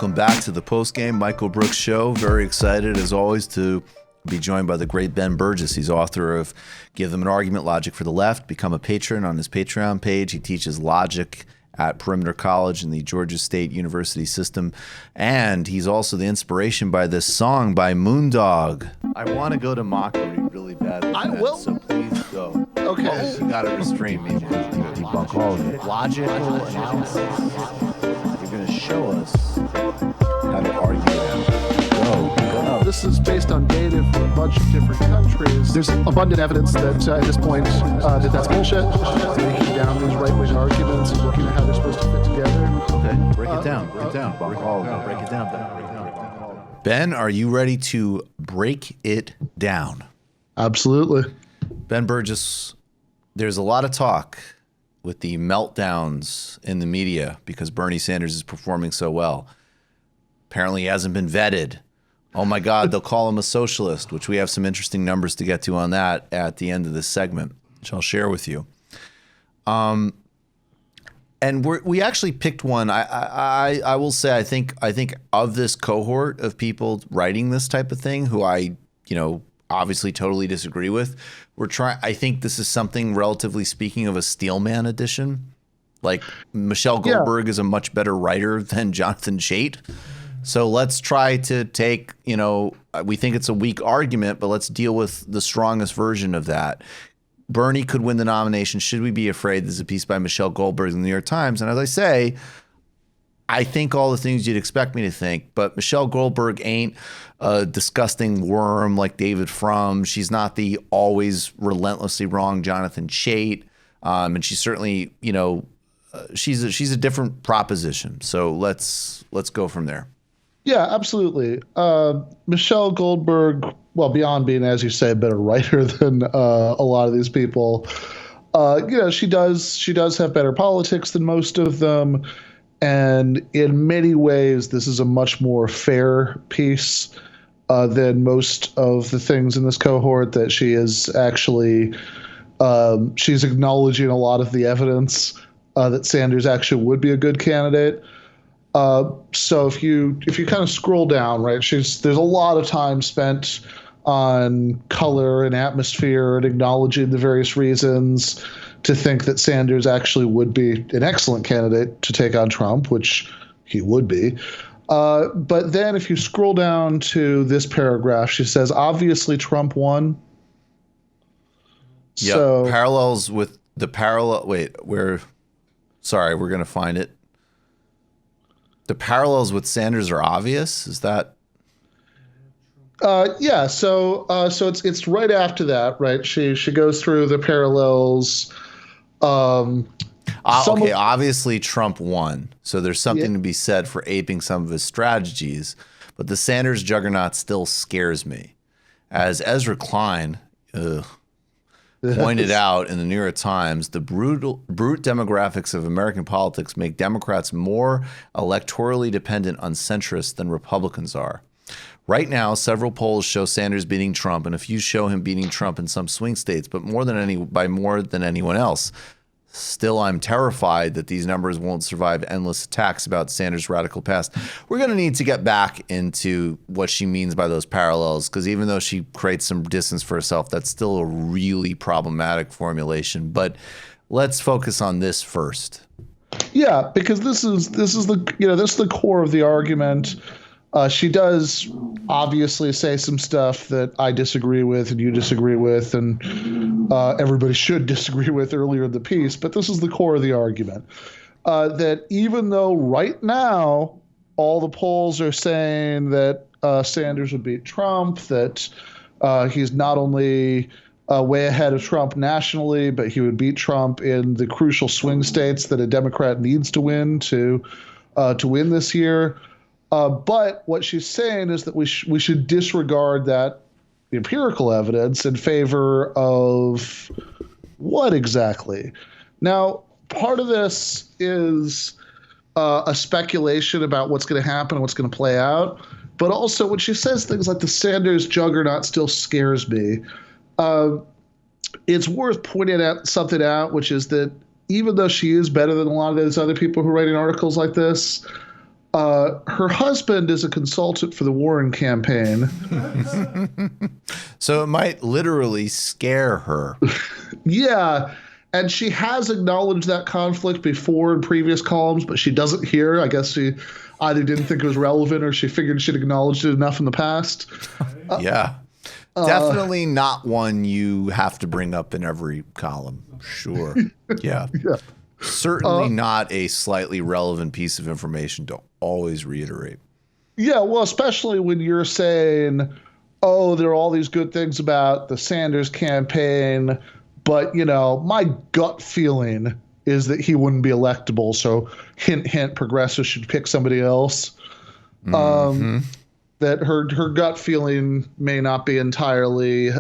Welcome back to the postgame Michael Brooks Show. Very excited, as always, to be joined by the great Ben Burgis. He's author of Give Them an Argument, Logic for the Left. Become a patron on his Patreon page. He teaches logic at Perimeter College in the Georgia State University system. And he's also the inspiration by this song by Moondog. I want to go to mockery really badly. I will. So please go. Okay. You got to restrain me. Debunk all of it. Logical analysis. You're going to show us how to argue that. Go. This is based on data from a bunch of different countries. There's abundant evidence that at this point that's bullshit. Breaking down these right-wing arguments and looking at how they're supposed to fit together. Okay, break it down. Break it down. Break it down. Ben, are you ready to break it down? Absolutely. Ben Burgis, there's a lot of talk with the meltdowns in the media because Bernie Sanders is performing so well. Apparently he hasn't been vetted. Oh my God, they'll call him a socialist, which we have some interesting numbers to get to on that at the end of this segment, which I'll share with you. And we actually picked one. I will say I think of this cohort of people writing this type of thing, who I obviously totally disagree with. I think this is something, relatively speaking, of a Steelman edition. Like Michelle Goldberg is a much better writer than Jonathan Chait. So let's try to take, we think it's a weak argument, but let's deal with the strongest version of that. Bernie could win the nomination. Should we be afraid? There's a piece by Michelle Goldberg in the New York Times. And as I say, I think all the things you'd expect me to think, but Michelle Goldberg ain't a disgusting worm like David Frum. She's not the always relentlessly wrong Jonathan Chait. And she's certainly, she's a different proposition. So let's go from there. Yeah, absolutely. Michelle Goldberg, well, beyond being, as you say, a better writer than a lot of these people, she does have better politics than most of them. And in many ways, this is a much more fair piece than most of the things in this cohort, that she is actually she's acknowledging a lot of the evidence that Sanders actually would be a good candidate. So if you kind of scroll down, right, there's a lot of time spent on color and atmosphere and acknowledging the various reasons to think that Sanders actually would be an excellent candidate to take on Trump, which he would be. But then if you scroll down to this paragraph, she says, obviously Trump won. Yeah, so, parallels with the parallel. Wait, we're going to find it. The parallels with Sanders are obvious. Is that? Yeah. So it's right after that, right? She goes through the parallels. Okay. Obviously, Trump won. So there's something to be said for aping some of his strategies. But the Sanders juggernaut still scares me. As Ezra Klein pointed out in the New York Times, the brute demographics of American politics make Democrats more electorally dependent on centrists than Republicans are. Right now, several polls show Sanders beating Trump, and a few show him beating Trump in some swing states, but by more than anyone else. Still, I'm terrified that these numbers won't survive endless attacks about Sanders' radical past. We're going to need to get back into what she means by those parallels, because even though she creates some distance for herself, that's still a really problematic formulation. But let's focus on this first. Yeah, because this is the core of the argument. She does obviously say some stuff that I disagree with and you disagree with, and everybody should disagree with earlier in the piece. But this is the core of the argument, that even though right now all the polls are saying that Sanders would beat Trump, that he's not only way ahead of Trump nationally, but he would beat Trump in the crucial swing states that a Democrat needs to win to win this year. But what she's saying is that we should disregard that empirical evidence in favor of what exactly? Now, part of this is a speculation about what's going to happen and what's going to play out. But also when she says things like the Sanders juggernaut still scares me, it's worth pointing something out, which is that even though she is better than a lot of those other people who are writing articles like this, Her husband is a consultant for the Warren campaign. So it might literally scare her. Yeah. And she has acknowledged that conflict before in previous columns, but she doesn't here. I guess she either didn't think it was relevant or she figured she'd acknowledged it enough in the past. Yeah. Definitely not one you have to bring up in every column. Sure. Yeah. Yeah. Certainly not a slightly relevant piece of information to always reiterate. Yeah, well, especially when you're saying, oh, there are all these good things about the Sanders campaign, but, my gut feeling is that he wouldn't be electable. So hint, hint, progressives should pick somebody else. That her gut feeling may not be entirely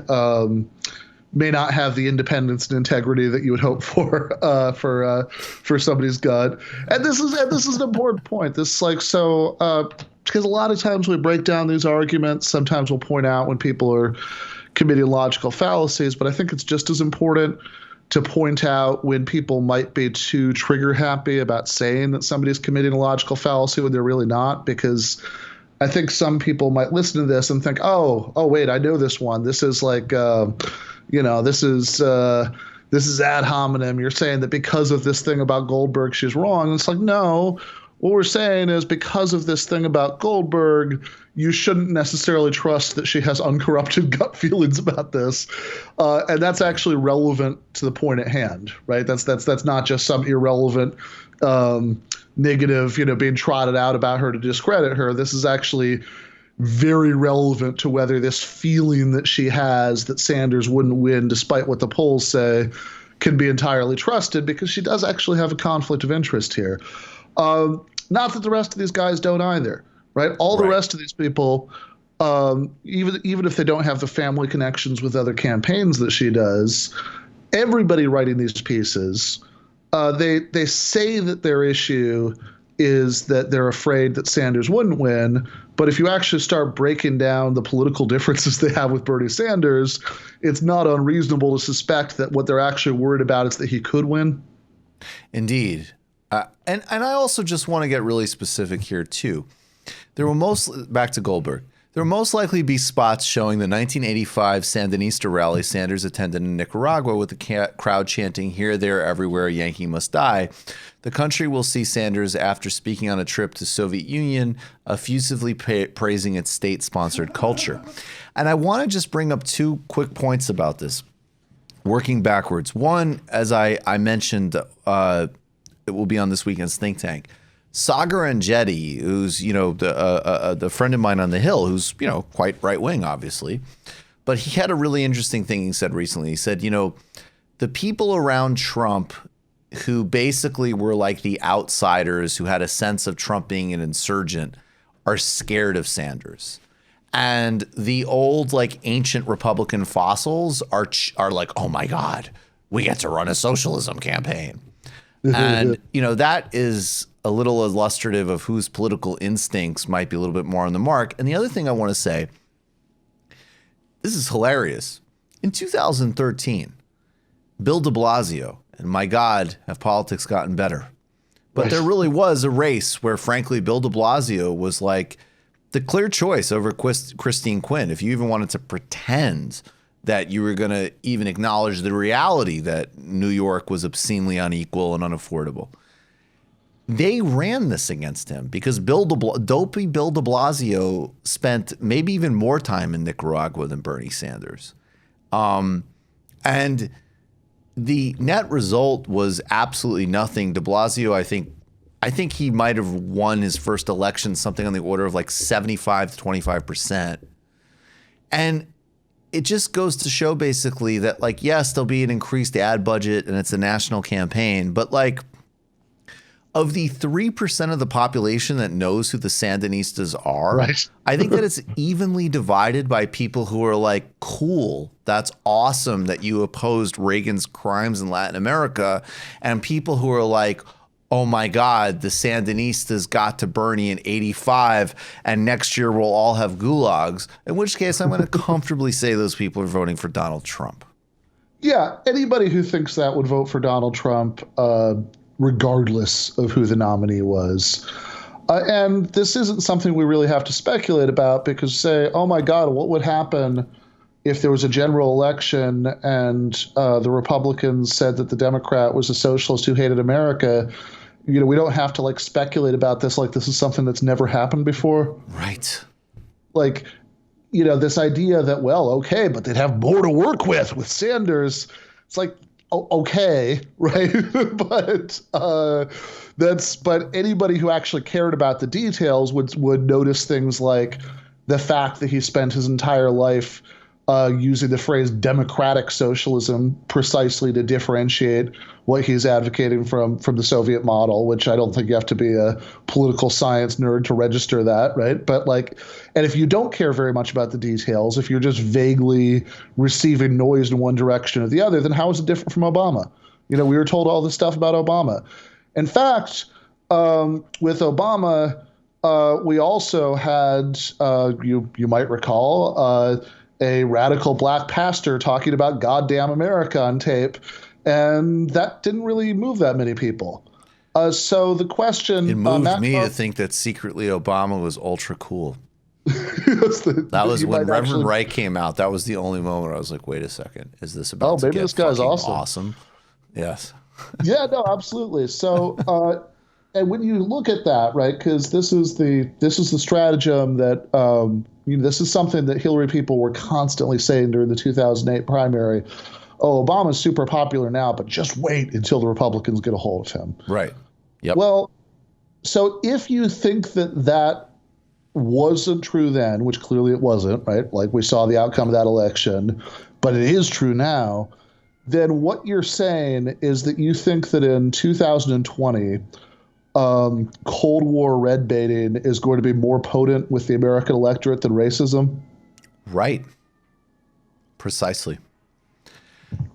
may not have the independence and integrity that you would hope for somebody's gut. And this is an important point. This because a lot of times we break down these arguments. Sometimes we'll point out when people are committing logical fallacies, but I think it's just as important to point out when people might be too trigger happy about saying that somebody's committing a logical fallacy when they're really not, because I think some people might listen to this and think, oh, wait, I know this one. This is like, this is ad hominem. You're saying that because of this thing about Goldberg, she's wrong. And it's like, no, what we're saying is because of this thing about Goldberg, you shouldn't necessarily trust that she has uncorrupted gut feelings about this. And that's actually relevant to the point at hand, right? That's not just some irrelevant negative, being trotted out about her to discredit her. This is actually very relevant to whether this feeling that she has that Sanders wouldn't win despite what the polls say can be entirely trusted, because she does actually have a conflict of interest here. Not that the rest of these guys don't either, right? All the rest of these people, even if they don't have the family connections with other campaigns that she does, everybody writing these pieces, they say that their issue is that they're afraid that Sanders wouldn't win. But if you actually start breaking down the political differences they have with Bernie Sanders, it's not unreasonable to suspect that what they're actually worried about is that he could win. Indeed. And I also just want to get really specific here, too. Back to Goldberg. There will most likely be spots showing the 1985 Sandinista rally Sanders attended in Nicaragua with the crowd chanting, "Here, there, everywhere, Yankee must die." The country will see Sanders after speaking on a trip to Soviet Union, effusively praising its state-sponsored culture. And I want to just bring up two quick points about this, working backwards. One, as I mentioned, it will be on this weekend's think tank. Sagar Enjeti, who's, the friend of mine on the Hill, who's, quite right-wing, obviously. But he had a really interesting thing he said recently. He said, the people around Trump who basically were like the outsiders who had a sense of Trump being an insurgent are scared of Sanders. And the old, ancient Republican fossils are like, oh, my God, we get to run a socialism campaign. And, that is a little illustrative of whose political instincts might be a little bit more on the mark. And the other thing I want to say, this is hilarious. In 2013, Bill de Blasio, and my God, have politics gotten better. But there really was a race where, frankly, Bill de Blasio was like the clear choice over Christine Quinn. If you even wanted to pretend that you were going to even acknowledge the reality that New York was obscenely unequal and unaffordable. They ran this against him because dopey Bill de Blasio spent maybe even more time in Nicaragua than Bernie Sanders. And the net result was absolutely nothing. De Blasio, I think he might have won his first election something on the order of 75 to 25%. And it just goes to show basically that, yes, there'll be an increased ad budget and it's a national campaign, but of the 3% of the population that knows who the Sandinistas are, I think that it's evenly divided by people who are cool, that's awesome that you opposed Reagan's crimes in Latin America, and people who are oh my God, the Sandinistas got to Bernie in 85 and next year we'll all have gulags, in which case I'm going to comfortably say those people are voting for Donald Trump. Yeah, anybody who thinks that would vote for Donald Trump, regardless of who the nominee was. And this isn't something we really have to speculate about because say, oh my God, what would happen if there was a general election and the Republicans said that the Democrat was a socialist who hated America? We don't have to like speculate about this like this is something that's never happened before. Right. Like, this idea that, well, okay, but they'd have more to work with Sanders. It's like, okay, right? But anybody who actually cared about the details would notice things like the fact that he spent his entire life using the phrase democratic socialism precisely to differentiate what he's advocating from the Soviet model, which I don't think you have to be a political science nerd to register that, right? But and if you don't care very much about the details, if you're just vaguely receiving noise in one direction or the other, then how is it different from Obama? We were told all this stuff about Obama. In fact, with Obama, we also had, you might recall, a radical black pastor talking about goddamn America on tape, and that didn't really move that many people. So the question... It moved me to think that secretly Obama was ultra cool. That was when Reverend Wright came out. That was the only moment I was like, wait a second. Is this about to maybe get this guy's awesome? Yes. Yeah, no, absolutely. So, and when you look at that, right, because this is the stratagem that this is something that Hillary people were constantly saying during the 2008 primary. Oh, Obama's super popular now, but just wait until the Republicans get a hold of him. Right. Yep. Well, so if you think that wasn't true then, which clearly it wasn't, right? Like we saw the outcome of that election, but it is true now. Then what you're saying is that you think that in 2020, Cold War red baiting is going to be more potent with the American electorate than racism? Right. Precisely.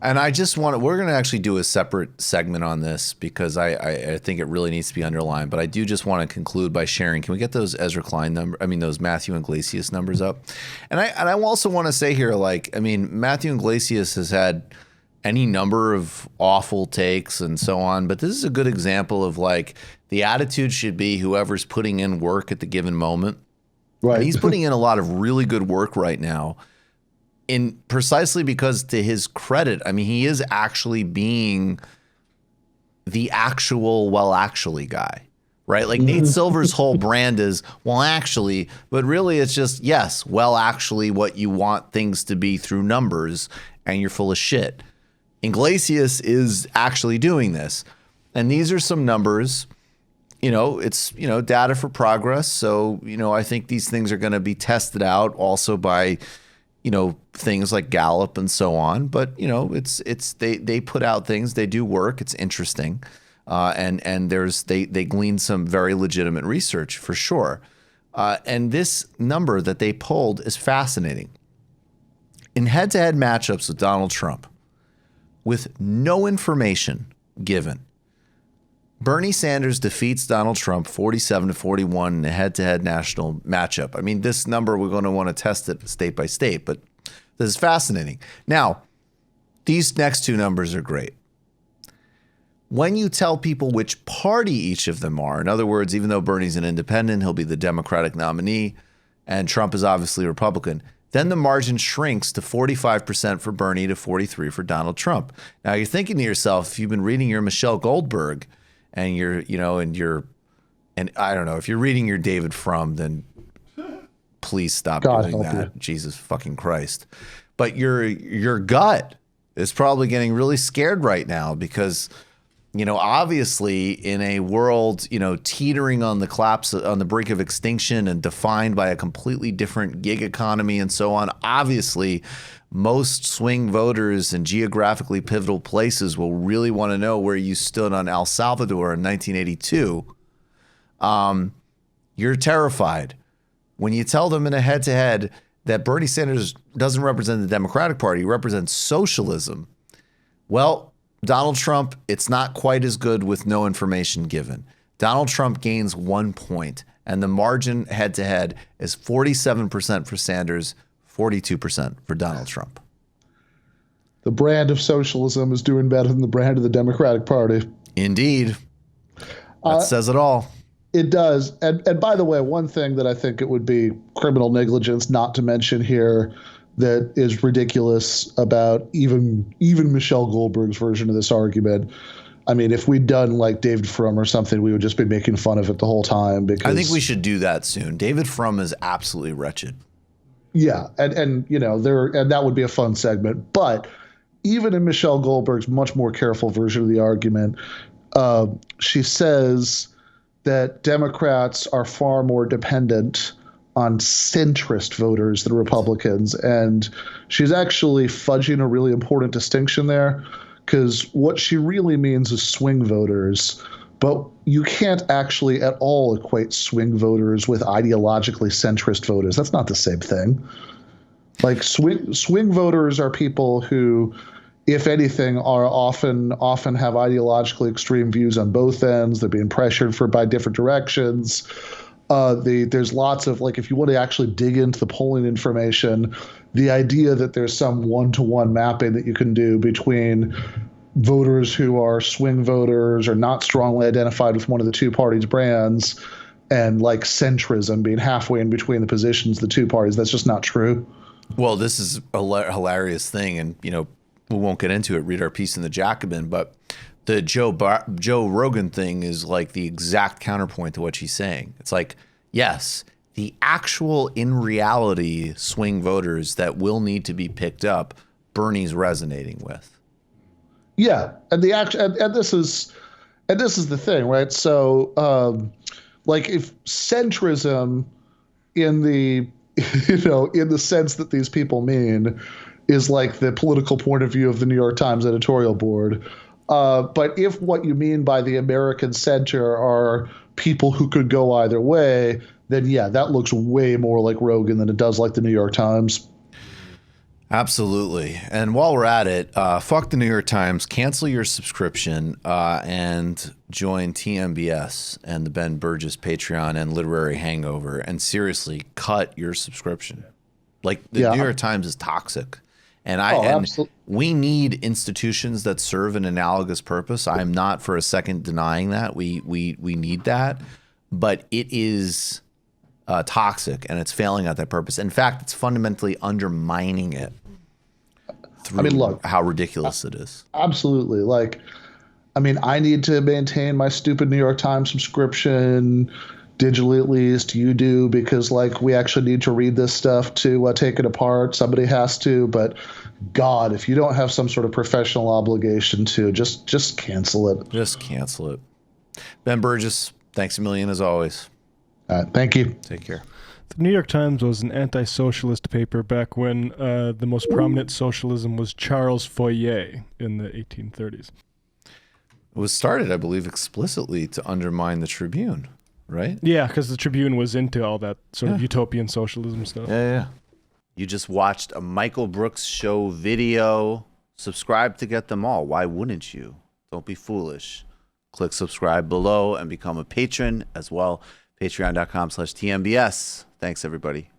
And I just we're going to actually do a separate segment on this because I think it really needs to be underlined. But I do just want to conclude by sharing. Can we get those Ezra Klein those Matthew Iglesias numbers up? And I also want to say here, Matthew Iglesias has had any number of awful takes and so on. But this is a good example of the attitude should be whoever's putting in work at the given moment. Right. And he's putting in a lot of really good work right now. In precisely because, to his credit, he is actually being the actual actually guy, right? Like Nate Silver's whole brand is actually, but really it's just, yes, actually what you want things to be through numbers, and you're full of shit. Iglesias is actually doing this. And these are some numbers, it's, data for progress. So, I think these things are going to be tested out also by, things like Gallup and so on, but they put out things, they do work, it's interesting, and they glean some very legitimate research for sure, and this number that they pulled is fascinating. In head-to-head matchups with Donald Trump, with no information given, Bernie Sanders defeats Donald Trump 47-41 in a head-to-head national matchup. This number, we're going to want to test it state by state, but this is fascinating. Now, these next two numbers are great. When you tell people which party each of them are, in other words, even though Bernie's an independent, he'll be the Democratic nominee, and Trump is obviously a Republican, then the margin shrinks to 45% for Bernie to 43% for Donald Trump. Now, you're thinking to yourself, if you've been reading your Michelle Goldberg, and and I don't know, if you're reading your David Frum, then please stop doing that. Jesus fucking Christ. But your gut is probably getting really scared right now because, obviously in a world, teetering on the collapse, on the brink of extinction and defined by a completely different gig economy and so on, obviously most swing voters in geographically pivotal places will really want to know where you stood on El Salvador in 1982. You're terrified when you tell them in a head-to-head that Bernie Sanders doesn't represent the Democratic Party, he represents socialism. Well, Donald Trump, it's not quite as good with no information given. Donald Trump gains 1 point, and the margin head-to-head is 47% for Sanders, 42% for Donald Trump. The brand of socialism is doing better than the brand of the Democratic Party. Indeed. That says it all. It does. And by the way, one thing that I think it would be criminal negligence not to mention here that is ridiculous about even Michelle Goldberg's version of this argument. I mean, if we'd done like David Frum or something, we would just be making fun of it the whole time. Because I think we should do that soon. David Frum is absolutely wretched. Yeah, and you know, and that would be a fun segment. But even in Michelle Goldberg's much more careful version of the argument, she says that Democrats are far more dependent on centrist voters than Republicans. And she's actually fudging a really important distinction there, because what she really means is swing voters. But you can't actually at all equate swing voters with ideologically centrist voters. That's not the same thing. Like swing voters are people who, if anything, are often have ideologically extreme views on both ends. They're being pressured by different directions. There's lots of, like, if you want to actually dig into the polling information, the idea that there's some one-to-one mapping that you can do between voters who are swing voters or not strongly identified with one of the two parties' brands and like centrism being halfway in between the positions of the two parties, that's just not true. Well, this is a hilarious thing, and you know, we won't get into it. Read our piece in the Jacobin, but the Joe Rogan thing is like the exact counterpoint to what she's saying. It's like, yes, the actual, in reality, swing voters that will need to be picked up, Bernie's resonating with. Yeah, and this is the thing, right? So, like, if centrism in the in the sense that these people mean is like the political point of view of the New York Times editorial board. But if what you mean by the American center are people who could go either way, then yeah, that looks way more like Rogan than it does like the New York Times. Absolutely. And while we're at it, fuck the New York Times, cancel your subscription, and join TMBS and the Ben Burgis Patreon and Literary Hangover, and seriously cut your subscription. Like, the New York Times is toxic. And we need institutions that serve an analogous purpose. I'm not for a second denying that. We need that, but it is toxic, and it's failing at that purpose. In fact, it's fundamentally undermining it through how ridiculous it is. Absolutely. Like, I mean, I need to maintain my stupid New York Times subscription, digitally at least. You do, because like we actually need to read this stuff to take it apart. Somebody has to, but God, if you don't have some sort of professional obligation to, just cancel it. Just cancel it. Ben Burgis, thanks a million as always. Thank you. Take care. The New York Times was an anti-socialist paper back when the most prominent socialism was Charles Fourier in the 1830s. It was started, I believe, explicitly to undermine the Tribune, right? Yeah, because the Tribune was into all that sort of utopian socialism stuff. Yeah. You just watched a Michael Brooks show video. Subscribe to get them all. Why wouldn't you? Don't be foolish. Click subscribe below and become a patron as well. Patreon.com/TMBS. Thanks, everybody.